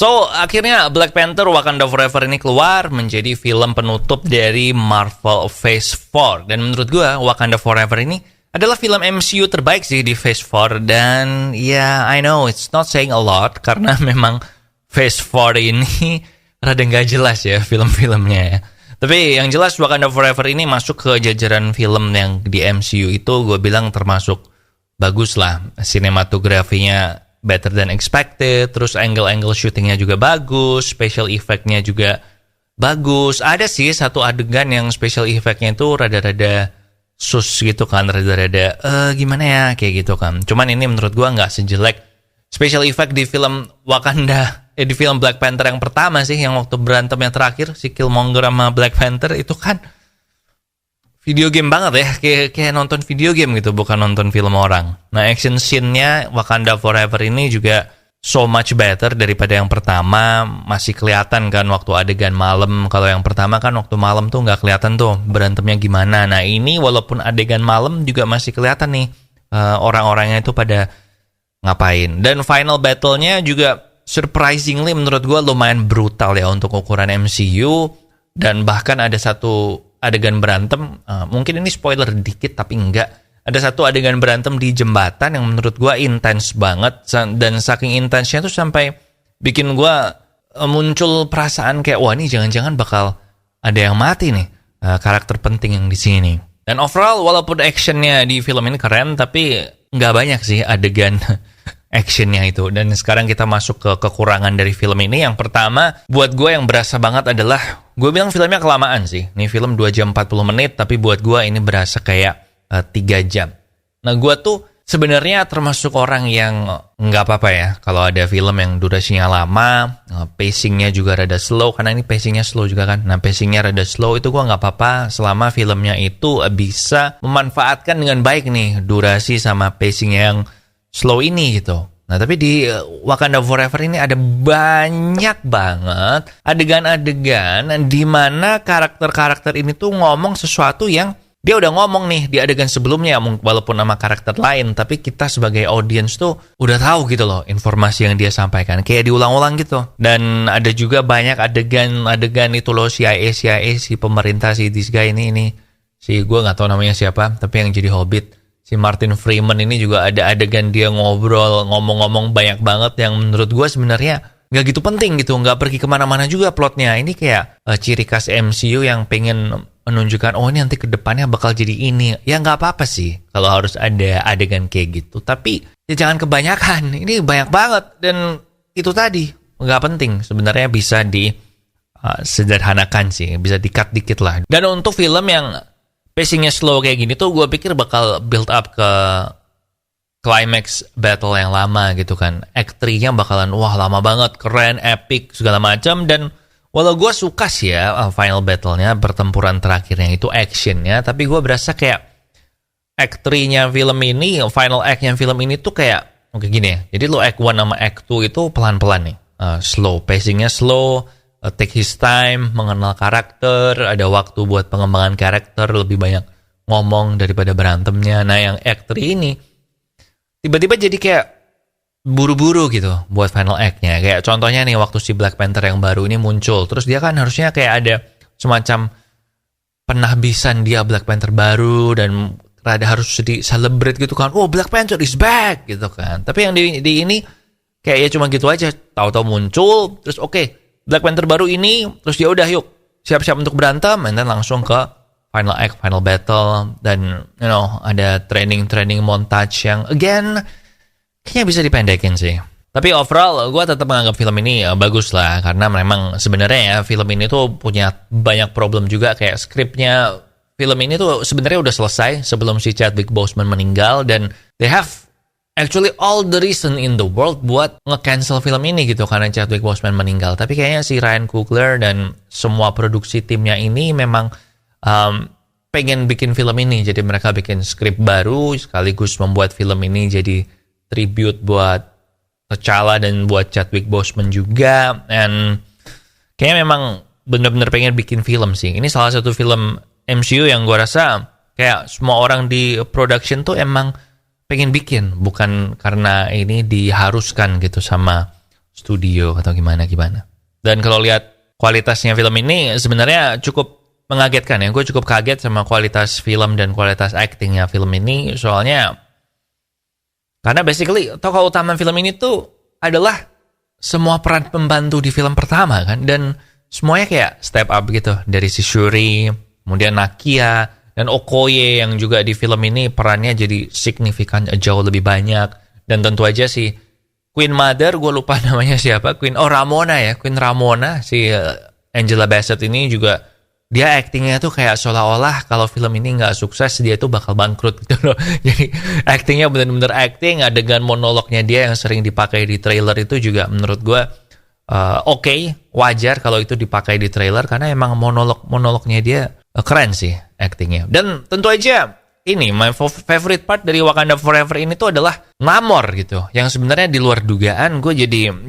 So, akhirnya Black Panther Wakanda Forever ini keluar menjadi film penutup dari Marvel Phase 4. Dan menurut gue, Wakanda Forever ini adalah film MCU terbaik sih di Phase 4. Dan ya, I know it's not saying a lot karena memang Phase 4 ini rada nggak jelas ya film-filmnya ya. Tapi yang jelas Wakanda Forever ini masuk ke jajaran film yang di MCU itu gue bilang termasuk bagus lah. Sinematografinya better than expected, terus angle-angle syutingnya juga bagus, special effect-nya juga bagus. Ada sih satu adegan yang special effect-nya itu rada-rada sus gitu kan, rada-rada gimana ya, kayak gitu kan. Cuman ini menurut gua nggak sejelek special effect di film di film Black Panther yang pertama sih, yang waktu berantem yang terakhir, si Killmonger sama Black Panther itu kan video game banget ya, kayak nonton video game gitu, bukan nonton film orang. Nah, action scene-nya Wakanda Forever ini juga so much better daripada yang pertama. Masih kelihatan kan waktu adegan malam. Kalau yang pertama kan waktu malam tuh nggak kelihatan tuh berantemnya gimana. Nah, ini walaupun adegan malam juga masih kelihatan nih orang-orangnya itu pada ngapain. Dan final battle-nya juga surprisingly menurut gue lumayan brutal ya untuk ukuran MCU. Dan bahkan ada satu adegan berantem, mungkin ini spoiler dikit tapi enggak. Ada satu adegan berantem di jembatan yang menurut gue intens banget. Dan saking intensnya tuh sampai bikin gue muncul perasaan kayak, wah ini jangan-jangan bakal ada yang mati nih, karakter penting yang di sini. Dan overall walaupun actionnya di film ini keren, tapi nggak banyak sih adegan actionnya itu. Dan sekarang kita masuk ke kekurangan dari film ini. Yang pertama, buat gue yang berasa banget adalah, gue bilang filmnya kelamaan sih. Ini film 2 jam 40 menit, tapi buat gue ini berasa kayak 3 jam. Nah, gue tuh sebenarnya termasuk orang yang nggak apa-apa ya kalau ada film yang durasinya lama, pacingnya juga rada slow, karena ini pacingnya slow juga kan. Nah, pacingnya rada slow itu gue nggak apa-apa selama filmnya itu bisa memanfaatkan dengan baik nih durasi sama pacingnya yang slow ini gitu. Nah, tapi di Wakanda Forever ini ada banyak banget adegan-adegan di mana karakter-karakter ini tuh ngomong sesuatu yang dia udah ngomong nih di adegan sebelumnya, walaupun nama karakter lain, tapi kita sebagai audiens tuh udah tahu gitu loh informasi yang dia sampaikan, kayak diulang-ulang gitu. Dan ada juga banyak adegan itu loh, CIA si pemerintah, si this guy ini si gue nggak tahu namanya siapa, tapi yang jadi Hobbit, si Martin Freeman ini juga ada adegan dia ngomong-ngomong banyak banget yang menurut gue sebenarnya nggak gitu penting gitu, nggak pergi kemana-mana juga plotnya. Ini kayak ciri khas MCU yang pengen menunjukkan, oh ini nanti kedepannya bakal jadi ini. Ya nggak apa-apa sih kalau harus ada adegan kayak gitu, tapi ya jangan kebanyakan. Ini banyak banget dan itu tadi nggak penting. Sebenarnya bisa sederhanakan sih, bisa di-cut dikit lah. Dan untuk film yang pacingnya slow kayak gini tuh gue pikir bakal build up ke climax battle yang lama gitu kan. Act 3-nya bakalan wah lama banget, keren, epic, segala macam. Dan walau gue suka sih ya final battle-nya, pertempuran terakhirnya itu actionnya, tapi gue berasa kayak Act 3-nya film ini, final act-nya film ini tuh kayak oke gini ya. Jadi lo Act 1 sama Act 2 itu pelan-pelan nih, slow, pacingnya slow, take his time, mengenal karakter, ada waktu buat pengembangan karakter, lebih banyak ngomong daripada berantemnya. Nah yang Act 3 ini tiba-tiba jadi kayak buru-buru gitu buat final act-nya. Kayak contohnya nih waktu si Black Panther yang baru ini muncul, terus dia kan harusnya kayak ada semacam penahbisan dia Black Panther baru dan rada harus di-celebrate gitu kan. Oh Black Panther is back gitu kan. Tapi yang di ini kayak ya cuma gitu aja, tahu-tahu muncul, terus oke, Black Panther baru ini, terus ya udah yuk siap-siap untuk berantem, dan langsung ke final act, final battle, dan ada training montage yang again kayaknya bisa dipendekin sih. Tapi overall gue tetap menganggap film ini bagus lah, karena memang sebenarnya ya film ini tuh punya banyak problem juga. Kayak skripnya film ini tuh sebenarnya udah selesai sebelum si Chadwick Boseman meninggal, dan they have actually all the reason in the world buat nge-cancel film ini gitu karena Chadwick Boseman meninggal. Tapi kayaknya si Ryan Coogler dan semua produksi timnya ini memang pengen bikin film ini, jadi mereka bikin skrip baru sekaligus membuat film ini jadi tribute buat T'Challa dan buat Chadwick Boseman juga. And kayaknya memang bener-bener pengen bikin film sih. Ini salah satu film MCU yang gue rasa kayak semua orang di production tuh emang pengen bikin, bukan karena ini diharuskan gitu sama studio atau gimana. Dan kalau lihat kualitasnya film ini sebenarnya cukup mengagetkan ya. Gue cukup kaget sama kualitas film dan kualitas actingnya film ini. Soalnya karena basically tokoh utama film ini tuh adalah semua peran pembantu di film pertama kan. Dan semuanya kayak step up gitu. Dari si Shuri, kemudian Nakia, dan Okoye yang juga di film ini perannya jadi signifikan jauh lebih banyak. Dan tentu aja si Queen Mother, gue lupa namanya siapa. Queen Ramona. Si Angela Bassett ini juga dia actingnya tuh kayak seolah-olah kalau film ini nggak sukses dia tuh bakal bangkrut gitu loh. Jadi actingnya bener-bener acting. Adegan monolognya dia yang sering dipakai di trailer itu juga menurut gue oke, wajar kalau itu dipakai di trailer karena emang monolognya dia keren sih actingnya. Dan tentu aja ini my favorite part dari Wakanda Forever ini tuh adalah Namor gitu. Yang sebenarnya di luar dugaan gue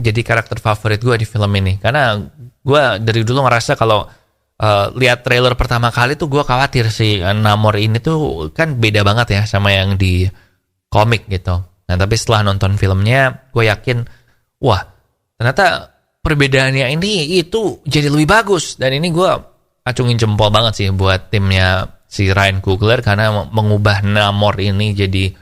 jadi karakter favorit gue di film ini karena gue dari dulu ngerasa kalau lihat trailer pertama kali tuh gue khawatir si Namor ini tuh kan beda banget ya sama yang di komik gitu. Nah tapi setelah nonton filmnya gue yakin wah ternyata perbedaannya ini itu jadi lebih bagus. Dan ini gue acungin jempol banget sih buat timnya si Ryan Coogler karena mengubah Namor ini jadi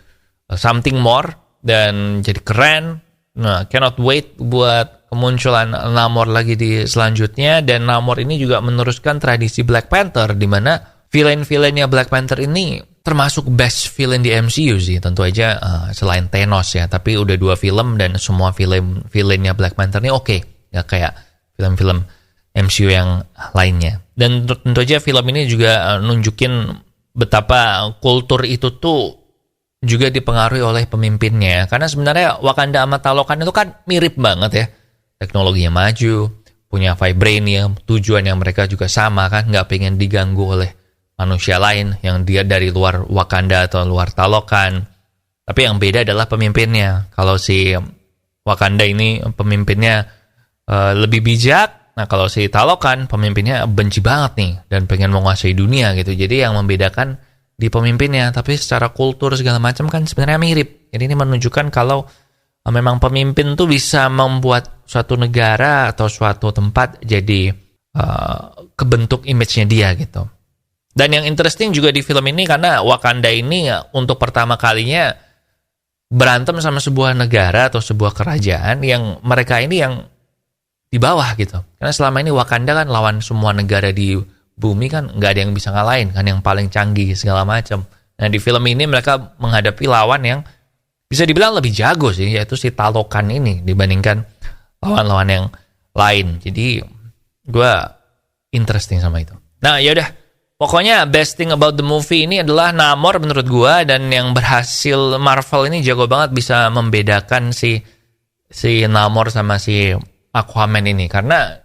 something more dan jadi keren. Nah, cannot wait buat kemunculan Namor lagi di selanjutnya. Dan Namor ini juga meneruskan tradisi Black Panther di mana villain-villainnya Black Panther ini termasuk best villain di MCU sih. Tentu aja selain Thanos ya, tapi udah 2 film dan semua villainnya Black Panther ini oke. Gak kayak film-film MCU yang lainnya. Dan tentu aja film ini juga nunjukin betapa kultur itu tuh juga dipengaruhi oleh pemimpinnya. Karena sebenarnya Wakanda sama Talokan itu kan mirip banget ya. Teknologinya maju, punya vibranium, tujuan yang mereka juga sama kan. Gak pengen diganggu oleh manusia lain yang dia dari luar Wakanda atau luar Talokan. Tapi yang beda adalah pemimpinnya. Kalau si Wakanda ini pemimpinnya lebih bijak. Nah kalau si Talokan pemimpinnya benci banget nih dan pengen menguasai dunia gitu. Jadi yang membedakan di pemimpinnya, tapi secara kultur segala macam kan sebenarnya mirip. Jadi ini menunjukkan kalau memang pemimpin tuh bisa membuat suatu negara atau suatu tempat jadi kebentuk image-nya dia gitu. Dan yang interesting juga di film ini karena Wakanda ini untuk pertama kalinya berantem sama sebuah negara atau sebuah kerajaan yang mereka ini yang di bawah gitu. Karena selama ini Wakanda kan lawan semua negara di bumi kan nggak ada yang bisa ngalahin kan, yang paling canggih segala macam. Nah di film ini mereka menghadapi lawan yang bisa dibilang lebih jago sih, yaitu si Talokan ini dibandingkan lawan-lawan yang lain. Jadi gue interesting sama itu. Nah yaudah, pokoknya best thing about the movie ini adalah Namor menurut gue, dan yang berhasil Marvel ini jago banget bisa membedakan si Namor sama si Aquaman ini. Karena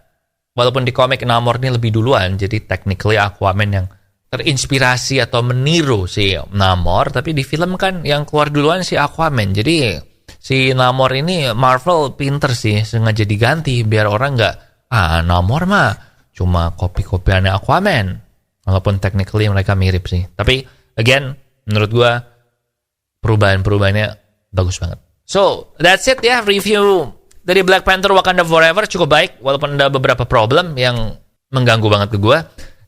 walaupun di komik Namor ini lebih duluan, jadi technically Aquaman yang terinspirasi atau meniru si Namor, tapi di film kan yang keluar duluan si Aquaman. Jadi si Namor ini Marvel pinter sih sengaja diganti biar orang nggak Namor mah cuma kopi-kopiannya Aquaman, walaupun technically mereka mirip sih. Tapi again menurut gua perubahan-perubahannya bagus banget. So that's it ya, review dari Black Panther Wakanda Forever cukup baik, walaupun ada beberapa problem yang mengganggu banget ke gue.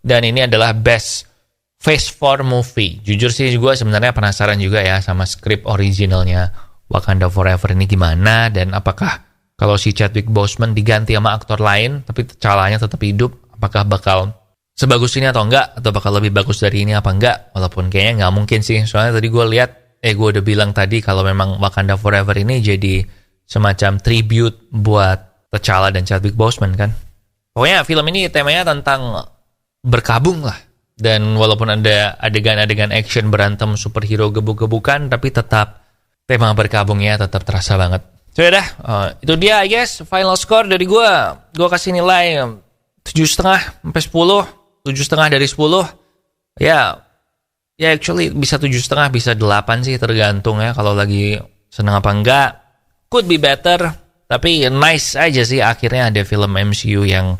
Dan ini adalah best Phase 4 movie. Jujur sih gue sebenarnya penasaran juga ya sama skrip originalnya Wakanda Forever ini gimana. Dan apakah kalau si Chadwick Boseman diganti sama aktor lain tapi T'Challanya tetap hidup, apakah bakal sebagus ini atau enggak, atau bakal lebih bagus dari ini apa enggak. Walaupun kayaknya nggak mungkin sih, soalnya tadi gue lihat gue udah bilang tadi kalau memang Wakanda Forever ini jadi semacam tribute buat T'Challa dan Chadwick Boseman kan. Pokoknya film ini temanya tentang berkabung lah. Dan walaupun ada adegan-adegan action berantem superhero gebuk-gebukan, tapi tetap tema berkabungnya tetap terasa banget. So yaudah, itu dia I guess final score dari gue. Gue kasih nilai 7,5 sampai 10. 7,5 dari 10. Ya actually bisa 7,5 bisa 8 sih, tergantung ya kalau lagi seneng apa enggak. Could be better, tapi nice aja sih akhirnya ada film MCU yang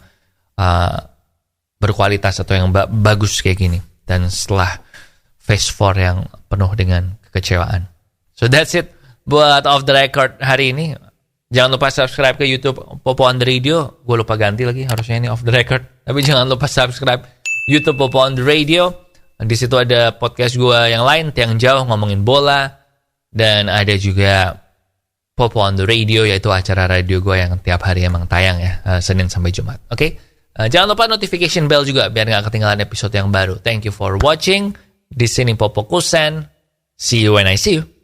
berkualitas atau yang bagus kayak gini. Dan setelah Phase 4 yang penuh dengan kekecewaan. So that's it buat Off the Record hari ini. Jangan lupa subscribe ke YouTube Popo on the Radio. Gue lupa ganti lagi, harusnya ini off the record. Tapi jangan lupa subscribe YouTube Popo on the Radio. Di situ ada podcast gue yang lain, Tiang Jauh ngomongin bola. Dan ada juga Popo on the Radio, yaitu acara radio gue yang tiap hari emang tayang ya, Senin sampai Jumat. Oke? Jangan lupa notification bell juga biar gak ketinggalan episode yang baru. Thank you for watching. Di sini Popo Kusen. See you when I see you.